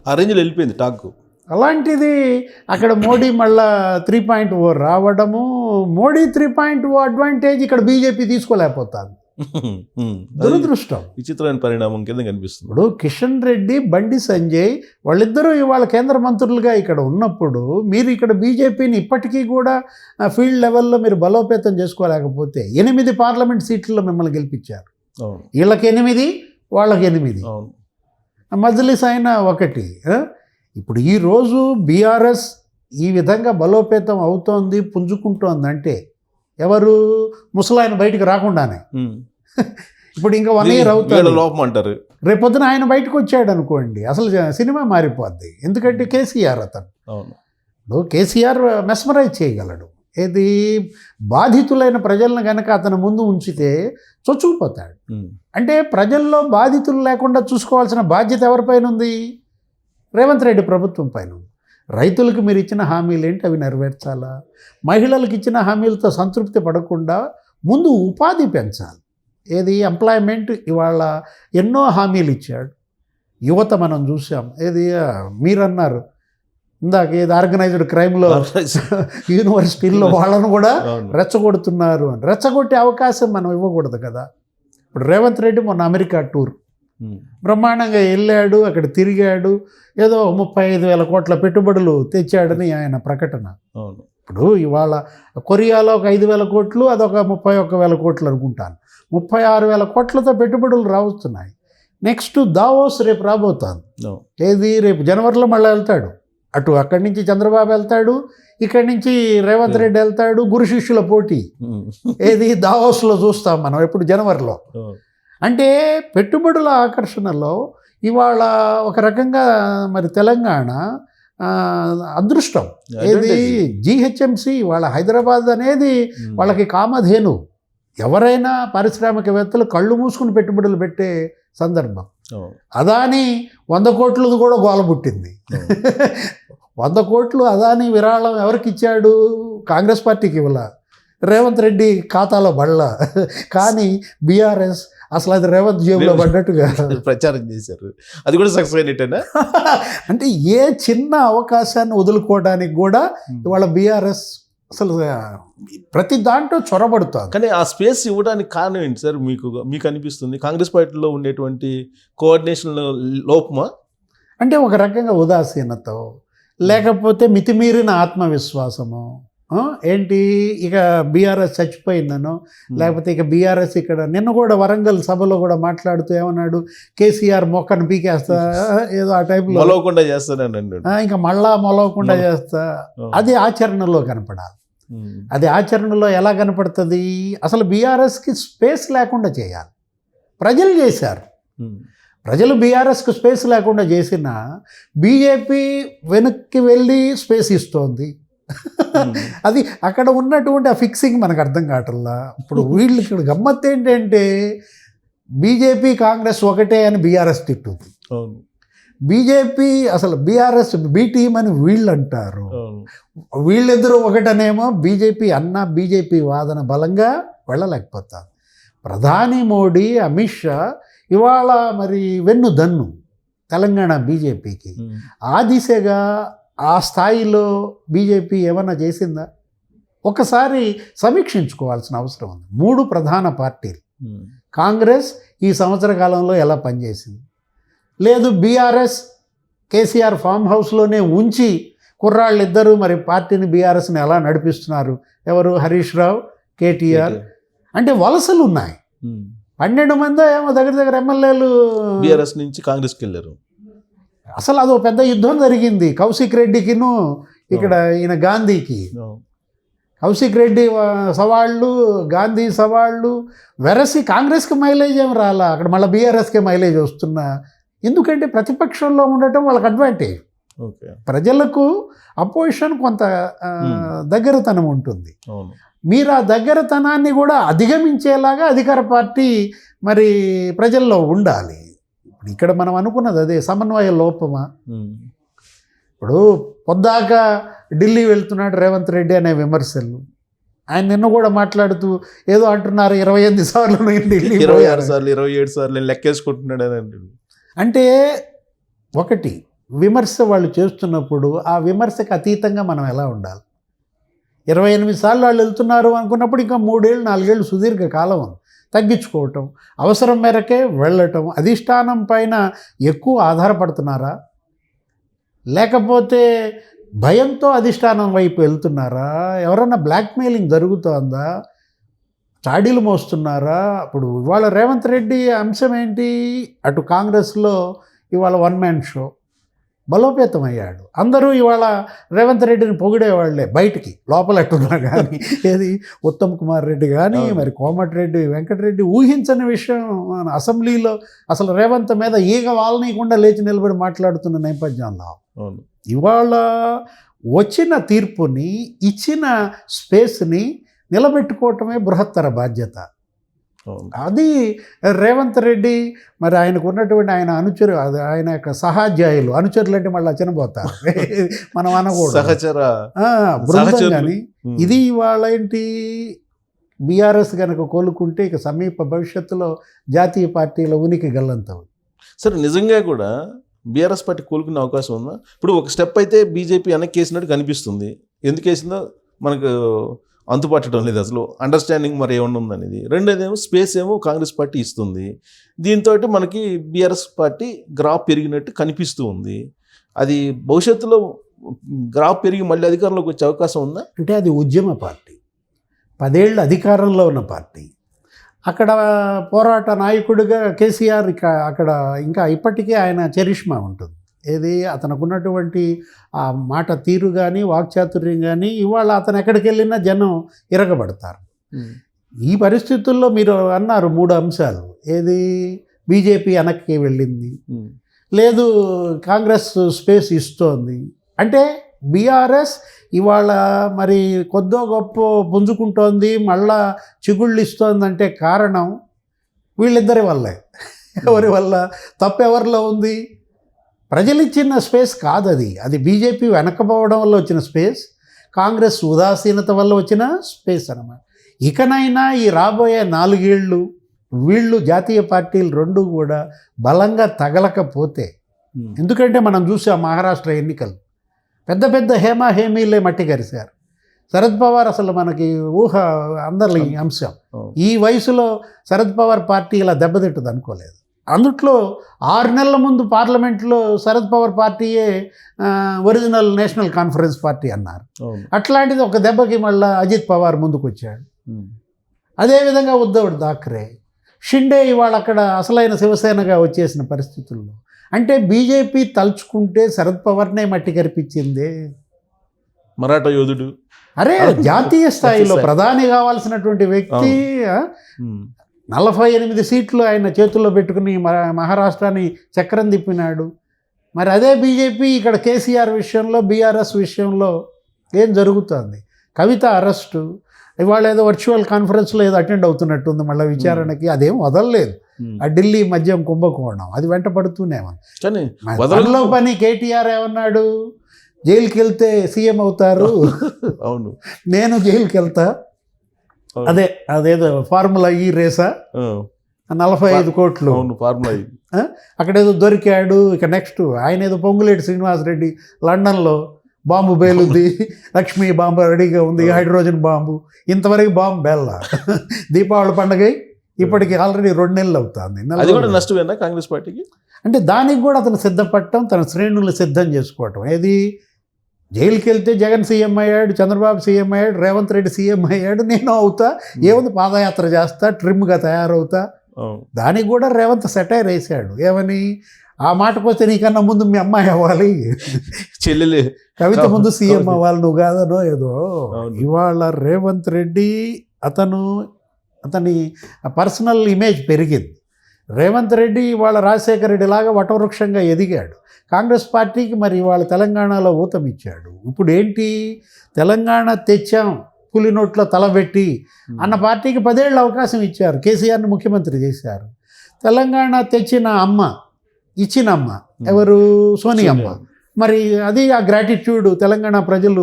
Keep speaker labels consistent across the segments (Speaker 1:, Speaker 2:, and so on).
Speaker 1: ఆ రేంజ్లో వెళ్ళిపోయింది టాక్.
Speaker 2: అలాంటిది అక్కడ మోడీ మళ్ళా 3.0 రావడము, మోడీ 3.0 అడ్వాంటేజ్ ఇక్కడ బీజేపీ తీసుకోలేకపోతుంది. దురదృష్టం,
Speaker 1: విచిత్రమైన పరిణామం కింద కనిపిస్తుంది.
Speaker 2: ఇప్పుడు కిషన్ రెడ్డి, బండి సంజయ్ వాళ్ళిద్దరూ ఇవాళ కేంద్ర మంత్రులుగా ఇక్కడ ఉన్నప్పుడు మీరు ఇక్కడ బీజేపీని ఇప్పటికీ కూడా ఫీల్డ్ లెవెల్లో మీరు బలోపేతం చేసుకోలేకపోతే 8 పార్లమెంట్ సీట్లలో మిమ్మల్ని గెలిపించారు. వీళ్ళకి 8, వాళ్ళకి 8, మజ్లిస్ అయినా 1. ఇప్పుడు ఈరోజు బీఆర్ఎస్ ఈ విధంగా బలోపేతం అవుతోంది, పుంజుకుంటోంది అంటే ఎవరు? ముసలాయన బయటకు రాకుండానే. ఇప్పుడు ఇంకా 1 year అవుతుంది
Speaker 1: లోపం అంటారు.
Speaker 2: రేపొద్దున ఆయన బయటకు వచ్చాడు అనుకోండి, అసలు సినిమా మారిపోద్ది. ఎందుకంటే కేసీఆర్ అతను. ఇప్పుడు కేసీఆర్ మెస్మరైజ్ చేయగలడు. ఏది బాధితులైన ప్రజలను కనుక అతను ముందు ఉంచితే చొచ్చుకుపోతాడు. అంటే ప్రజల్లో బాధితులు లేకుండా చూసుకోవాల్సిన బాధ్యత ఎవరిపైన ఉంది? రేవంత్ రెడ్డి ప్రభుత్వం పైన. రైతులకు మీరు ఇచ్చిన హామీలు ఏంటి, అవి నెరవేర్చాలా? మహిళలకు ఇచ్చిన హామీలతో సంతృప్తి పడకుండా ముందు ఉపాధి పెంచాలి. ఏది ఎంప్లాయ్మెంట్, ఇవాళ ఎన్నో హామీలు ఇచ్చాడు. యువత మనం చూసాం. ఏది మీరన్నారు ఇందాక, ఏది ఆర్గనైజ్డ్ క్రైమ్లో యూనివర్సిటీల్లో వాళ్ళను కూడా రెచ్చగొడుతున్నారు అని. రెచ్చగొట్టే అవకాశం మనం ఇవ్వకూడదు కదా. ఇప్పుడు రేవంత్ రెడ్డి మొన్న అమెరికా టూర్ బ్రహ్మాండంగా వెళ్ళాడు, అక్కడ తిరిగాడు, ఏదో 35,000 కోట్ల పెట్టుబడులు తెచ్చాడని ఆయన ప్రకటన. ఇప్పుడు ఇవాళ కొరియాలో ఒక 5,000 కోట్లు, అదొక 31,000 కోట్లు అనుకుంటాను. 36,000 కోట్లతో పెట్టుబడులు రావస్తున్నాయి. నెక్స్ట్ దావోస్ రేపు రాబోతాను. ఏది రేపు జనవరిలో మళ్ళీ వెళ్తాడు. అక్కడి నుంచి చంద్రబాబు వెళ్తాడు, ఇక్కడి నుంచి రేవంత్ రెడ్డి వెళ్తాడు. గురు శిష్యుల పోటీ ఏది దావోస్లో చూస్తాం మనం ఎప్పుడు జనవరిలో. అంటే పెట్టుబడుల ఆకర్షణలో ఇవాళ ఒక రకంగా మరి తెలంగాణ అదృష్టం. ఏది జీహెచ్ఎంసీ వాళ్ళ హైదరాబాద్ అనేది వాళ్ళకి కామధేను. ఎవరైనా పారిశ్రామికవేత్తలు కళ్ళు మూసుకుని పెట్టుబడులు పెట్టే సందర్భం. అదాని 100 కోట్లు కూడా గోల పుట్టింది. 100 కోట్లు అదాని విరాళం ఎవరికి ఇచ్చాడు? కాంగ్రెస్ పార్టీకి ఇవ్వాల, రేవంత్ రెడ్డి ఖాతాలో బళ్ళ. కానీ బీఆర్ఎస్ అసలు అది రేవంత్ జేబులో పడ్డట్టుగా
Speaker 1: ప్రచారం చేశారు. అది కూడా సక్సెస్ అయినట్టేనా?
Speaker 2: అంటే ఏ చిన్న అవకాశాన్ని వదులుకోవడానికి కూడా ఇవాళ బీఆర్ఎస్ అసలు ప్రతి దాంట్లో చొరబడుతుంది.
Speaker 1: కానీ ఆ స్పేస్ ఇవ్వడానికి కారణం ఏంటి సార్ మీకు అనిపిస్తుంది? కాంగ్రెస్ పార్టీలో ఉండేటువంటి కోఆర్డినేషన్ లోపమా?
Speaker 2: అంటే ఒక రకంగా ఉదాసీనత, లేకపోతే మితిమీరిన ఆత్మవిశ్వాసము. ఏంటి ఇక బీఆర్ఎస్ చచ్చిపోయిందనో, లేకపోతే ఇక బీఆర్ఎస్ ఇక్కడ నిన్న కూడా వరంగల్ సభలో కూడా మాట్లాడుతూ ఏమన్నాడు, కేసీఆర్ మొక్కను పీకేస్తా, ఏదో ఆ టైప్లో
Speaker 1: మొలవకుండా చేస్తానండి,
Speaker 2: ఇంకా మళ్ళా మొలవకుండా చేస్తా. అది ఆచరణలో కనపడాలి. అది ఆచరణలో ఎలా కనపడుతుంది? అసలు బీఆర్ఎస్కి స్పేస్ లేకుండా చేయాలి. ప్రజలు చేశారు. ప్రజలు బీఆర్ఎస్కి స్పేస్ లేకుండా చేసిన బీజేపీ వెనక్కి వెళ్ళి స్పేస్ ఇస్తోంది. అది అక్కడ ఉన్నటువంటి ఆ ఫిక్సింగ్ మనకు అర్థం కావట్లా. ఇప్పుడు వీళ్ళు ఇక్కడ గమ్మత్తు ఏంటంటే బీజేపీ కాంగ్రెస్ ఒకటే అని బీఆర్ఎస్ తిట్టుద్ది. బీజేపీ అసలు బీఆర్ఎస్ బీ టీం అని వీళ్ళు అంటారు. వీళ్ళిద్దరూ ఒకటనేమో బీజేపీ అన్న బీజేపీ వాదన బలంగా వెళ్ళలేకపోతారు. ప్రధాని మోడీ, అమిత్ షా ఇవాళ మరి వెన్నుదన్ను తెలంగాణ బీజేపీకి. ఆ దిశగా ఆ స్థాయిలో బీజేపీ ఏమన్నా చేసిందా? ఒకసారి సమీక్షించుకోవాల్సిన అవసరం ఉంది. 3 ప్రధాన పార్టీలు, కాంగ్రెస్ ఈ సంవత్సర కాలంలో ఎలా పనిచేసింది? లేదు బీఆర్ఎస్ కేసీఆర్ ఫామ్ హౌస్లోనే ఉంచి కుర్రాళ్ళిద్దరూ మరి పార్టీని బీఆర్ఎస్ని ఎలా నడిపిస్తున్నారు? ఎవరు? హరీష్ రావు, కేటీఆర్. అంటే వలసలు ఉన్నాయి. 12 మంది ఏమో దగ్గర ఎమ్మెల్యేలు
Speaker 1: బీఆర్ఎస్ నుంచి కాంగ్రెస్కి వెళ్ళారు.
Speaker 2: అసలు అదో పెద్ద యుద్ధం జరిగింది కౌశిక్ రెడ్డికిను ఇక్కడ ఈయన గాంధీకి. కౌశిక్ రెడ్డి సవాళ్ళు, గాంధీ సవాళ్ళు. వెరసి కాంగ్రెస్కి మైలేజ్ ఏమి రాలా, అక్కడ మళ్ళీ బీఆర్ఎస్కే మైలేజ్ వస్తున్నా. ఎందుకంటే ప్రతిపక్షంలో ఉండటం వాళ్ళకి అడ్వాంటేజ్. ప్రజలకు అపోజిషన్ కొంత దగ్గరతనం ఉంటుంది. మీరు ఆ దగ్గరతనాన్ని కూడా అధిగమించేలాగా అధికార పార్టీ మరి ప్రజల్లో ఉండాలి. ఇప్పుడు ఇక్కడ మనం అనుకున్నది అదే, సమన్వయ లోపమా? ఇప్పుడు పొద్దాక ఢిల్లీ వెళ్తున్నాడు రేవంత్ రెడ్డి అనే విమర్శలు. ఆయన నిన్న కూడా మాట్లాడుతూ ఏదో అంటున్నారు 28 సార్లు ఢిల్లీ,
Speaker 1: 26 సార్లు 27 సార్లు లెక్కేసుకుంటున్నాడు అని.
Speaker 2: అంటే ఒకటి విమర్శ వాళ్ళు చేస్తున్నప్పుడు ఆ విమర్శకు అతీతంగా మనం ఎలా ఉండాలి? 28 సార్లు వాళ్ళు వెళ్తున్నారు అనుకున్నప్పుడు ఇంకా 3 ఏళ్ళు 4 ఏళ్ళు సుదీర్ఘ కాలం ఉంది. తగ్గించుకోవటం, అవసరం మేరకే వెళ్ళటం, అధిష్టానం పైన ఎక్కువ ఆధారపడుతున్నారా, లేకపోతే భయంతో అధిష్టానం వైపు వెళ్తున్నారా, ఎవరన్నా బ్లాక్మెయిలింగ్ జరుగుతోందా, చాడీలు మోస్తున్నారా? ఇప్పుడు ఇవాళ రేవంత్ రెడ్డి అంశం ఏంటి? అటు కాంగ్రెస్లో ఇవాళ వన్ మ్యాన్ షో బలోపేతం అయ్యాడు. అందరూ ఇవాళ రేవంత్ రెడ్డిని పొగిడేవాళ్లే బయటికి, లోపల ఎట్టున్నా కానీ ఏది ఉత్తమ్ కుమార్ రెడ్డి కానీ మరి కోమటిరెడ్డి వెంకటరెడ్డి ఊహించని విషయం అసెంబ్లీలో అసలు రేవంత్ మీద ఈగ వాలనీయకుండా లేచి నిలబడి మాట్లాడుతున్న నేపథ్యంలో ఇవాళ వచ్చిన తీర్పుని, ఇచ్చిన స్పేస్ని నిలబెట్టుకోవటమే బృహత్తర బాధ్యత. అది రేవంత్ రెడ్డి మరి ఆయనకు ఉన్నటువంటి ఆయన అనుచరు, అది ఆయన యొక్క సహాధ్యాయులు, అనుచరులు అంటే మళ్ళీ అచనబోతారు మనం అనకూడదు,
Speaker 1: సహచర
Speaker 2: బృందం. కానీ ఇది ఇవాళ ఏంటి, బీఆర్ఎస్ కనుక కోలుకుంటే ఇక సమీప భవిష్యత్తులో జాతీయ పార్టీల ఉనికి గల్లంతవు.
Speaker 1: సరే, నిజంగా కూడా బీఆర్ఎస్ పార్టీ కోలుకునే అవకాశం ఉందా? ఇప్పుడు ఒక స్టెప్ అయితే బీజేపీ వెనక్కి వేసినట్టు కనిపిస్తుంది. ఎందుకు వేసిందో మనకు అంతుపట్టడం లేదు, అసలు అండర్స్టాండింగ్ మరి ఏమన్నా ఉందనేది. రెండోదేమో స్పేస్ ఏమో కాంగ్రెస్ పార్టీ ఇస్తుంది. దీంతో మనకి బీఆర్ఎస్ పార్టీ గ్రాఫ్ పెరిగినట్టు కనిపిస్తూ ఉంది. అది భవిష్యత్తులో గ్రాఫ్ పెరిగి మళ్ళీ అధికారంలోకి వచ్చే అవకాశం ఉందా?
Speaker 2: అంటే అది ఉద్యమ పార్టీ, 10 ఏళ్ళు అధికారంలో ఉన్న పార్టీ. అక్కడ పోరాట నాయకుడిగా కేసీఆర్ అక్కడ ఇంకా ఇప్పటికీ ఆయన చరిష్మా ఉంటుంది. ఏది అతనుకున్నటువంటి ఆ మాట తీరు కానీ వాక్చాతుర్యం కానీ ఇవాళ అతను ఎక్కడికి వెళ్ళినా జనం ఇరగబడతారు. ఈ పరిస్థితుల్లో మీరు అన్నారు 3 అంశాలు. ఏది, బీజేపీ వెనక్కి వెళ్ళింది, లేదు కాంగ్రెస్ స్పేస్ ఇస్తోంది. అంటే బీఆర్ఎస్ ఇవాళ మరి కొద్దో గొప్ప పుంజుకుంటోంది, మళ్ళా చిగుళ్ళు ఇస్తోందంటే కారణం వీళ్ళిద్దరి వల్లే. ఎవరి వల్ల? తప్పెవరిలో ఉంది? ప్రజలు ఇచ్చిన స్పేస్ కాదు అది. అది బీజేపీ వెనకపోవడం వల్ల వచ్చిన స్పేస్, కాంగ్రెస్ ఉదాసీనత వల్ల వచ్చిన స్పేస్ అన్నమాట. ఇకనైనా ఈ రాబోయే 4 ఏళ్ళు వీళ్ళు జాతీయ పార్టీలు 2 కూడా బలంగా తగలకపోతే, ఎందుకంటే మనం చూసాం మహారాష్ట్ర ఎన్నికలు పెద్ద పెద్ద హేమీలే మట్టి కరిశారు. శరద్ పవార్ అసలు మనకి ఊహ అందరి అంశం. ఈ వయసులో శరద్ పవార్ పార్టీ ఇలా దెబ్బతింటుంది అనుకోలేదు. అందుట్లో 6 నెలల ముందు పార్లమెంట్లో శరద్ పవార్ పార్టీయే ఒరిజినల్ నేషనల్ కాన్ఫరెన్స్ పార్టీ అన్నారు. అట్లాంటిది ఒక దెబ్బకి మళ్ళీ అజిత్ పవార్ ముందుకు వచ్చాడు. అదేవిధంగా ఉద్ధవ్ ఠాక్రే, షిండే ఇవాళ అక్కడ అసలైన శివసేనగా వచ్చేసిన పరిస్థితుల్లో. అంటే బీజేపీ తలుచుకుంటే శరద్ పవార్నే మట్టి కరిపించిందే.
Speaker 1: మరాఠా యోధుడు,
Speaker 2: అరే జాతీయ స్థాయిలో ప్రధాని కావాల్సినటువంటి వ్యక్తి 48 సీట్లు ఆయన చేతుల్లో పెట్టుకుని మహారాష్ట్రాన్ని చక్రం తిప్పినాడు. మరి అదే బీజేపీ ఇక్కడ కేసీఆర్ విషయంలో, బీఆర్ఎస్ విషయంలో ఏం జరుగుతుంది? కవిత అరెస్టు, ఇవాళ ఏదో వర్చువల్ కాన్ఫరెన్స్లో ఏదో అటెండ్ అవుతున్నట్టుంది మళ్ళీ విచారణకి. అదేం వదలలేదు. ఆ ఢిల్లీ మద్యం కుంభకోణం అది వెంట పడుతూనే ఉంది. వదలలో పని కేటీఆర్ ఏమన్నాడు? జైలుకి వెళ్తే సీఎం అవుతారు,
Speaker 1: అవును
Speaker 2: నేను జైలుకి వెళ్తా, అదేదో ఫార్ములా ఈ రేసా 45 కోట్లు
Speaker 1: ఫార్ములా,
Speaker 2: అక్కడేదో దొరికాడు. ఇక నెక్స్ట్ ఆయన ఏదో పొంగులేటి శ్రీనివాసరెడ్డి లండన్లో బాంబు బేలుంది, లక్ష్మీ బాంబు రెడీగా ఉంది, హైడ్రోజన్ బాంబు, ఇంతవరకు బాంబు బెల్ల. దీపావళి పండుగ ఇప్పటికి ఆల్రెడీ 2 నెలలు అవుతుంది.
Speaker 1: అది కూడా నష్టమేనా కాంగ్రెస్ పార్టీకి?
Speaker 2: అంటే దానికి కూడా అతను సిద్ధపడటం, తన శ్రేణులు సిద్ధం చేసుకోవటం. ఏది, జైలుకి వెళ్తే జగన్ సీఎం అయ్యాడు, చంద్రబాబు సీఎం అయ్యాడు, రేవంత్ రెడ్డి సీఎం అయ్యాడు, నేను అవుతా, ఏముంది పాదయాత్ర చేస్తా, ట్రిమ్గా తయారవుతా. దానికి కూడా రేవంత్ సెటైర్ వేసాడు. ఏమని? ఆ మాటకు వస్తే నీకన్నా ముందు మీ అమ్మాయి అవ్వాలి,
Speaker 1: చెల్లెలే
Speaker 2: కవిత ముందు సీఎం అవ్వాలి, నువ్వు కాదనో ఏదో. ఇవాళ రేవంత్ రెడ్డి అతని పర్సనల్ ఇమేజ్ పెరిగింది. రేవంత్ రెడ్డి ఇవాళ రాజశేఖర రెడ్డి లాగా వటవృక్షంగా ఎదిగాడు. కాంగ్రెస్ పార్టీకి మరి ఇవాళ తెలంగాణలో ఊతమిచ్చాడు. ఇప్పుడు ఏంటి, తెలంగాణ తెచ్చాం పులి నోట్లో తలబెట్టి అన్న పార్టీకి 10 ఏళ్ళు అవకాశం ఇచ్చారు, కేసీఆర్ని ముఖ్యమంత్రి చేశారు. తెలంగాణ తెచ్చిన అమ్మ, ఇచ్చిన అమ్మ ఎవరు? సోనియమ్మ. మరి అది ఆ గ్రాటిట్యూడ్ తెలంగాణ ప్రజలు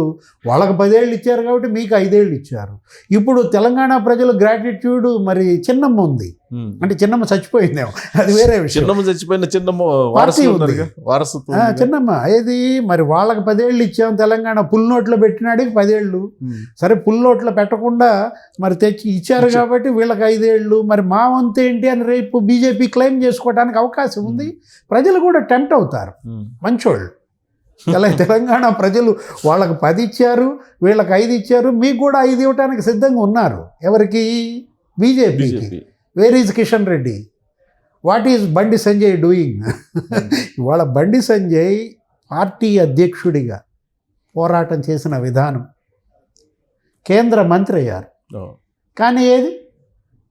Speaker 2: వాళ్ళకి 10 ఏళ్ళు ఇచ్చారు కాబట్టి మీకు 5 ఏళ్ళు ఇచ్చారు. ఇప్పుడు తెలంగాణ ప్రజలు గ్రాటిట్యూడ్ మరి చిన్నమ్మ ఉంది, అంటే చిన్నమ్మ చచ్చిపోయిందేమో, అది వేరే విషయం.
Speaker 1: చిన్నమ్మ చచ్చిపోయిన చిన్నమ్మ
Speaker 2: పార్టీ ఉంది.
Speaker 1: వారసత్వం
Speaker 2: చిన్నమ్మ ఏది మరి వాళ్ళకి 10 ఏళ్ళు ఇచ్చాం, తెలంగాణ పుల్ నోట్లో పెట్టినాడికి 10 ఏళ్ళు. సరే పుల్ నోట్లో పెట్టకుండా మరి తెచ్చి ఇచ్చారు కాబట్టి వీళ్ళకి 5 ఏళ్ళు. మరి మా వంతు ఏంటి అని రేపు బీజేపీ క్లెయిమ్ చేసుకోవడానికి అవకాశం ఉంది. ప్రజలు కూడా టెంప్ట్ అవుతారు, మంచోళ్ళు. తెలంగాణ ప్రజలు వాళ్ళకి 10 ఇచ్చారు, వీళ్ళకి 5 ఇచ్చారు, మీకు కూడా 5 ఇవ్వడానికి సిద్ధంగా ఉన్నారు. ఎవరికి? బీజేపీకి. Where is Kishan Reddy? What is Bandi Sanjay doing? ఇవాళ బండి సంజయ్ పార్టీ అధ్యక్షుడిగా పోరాటం చేసిన విధానం, కేంద్ర మంత్రి అయ్యారు, కానీ ఏది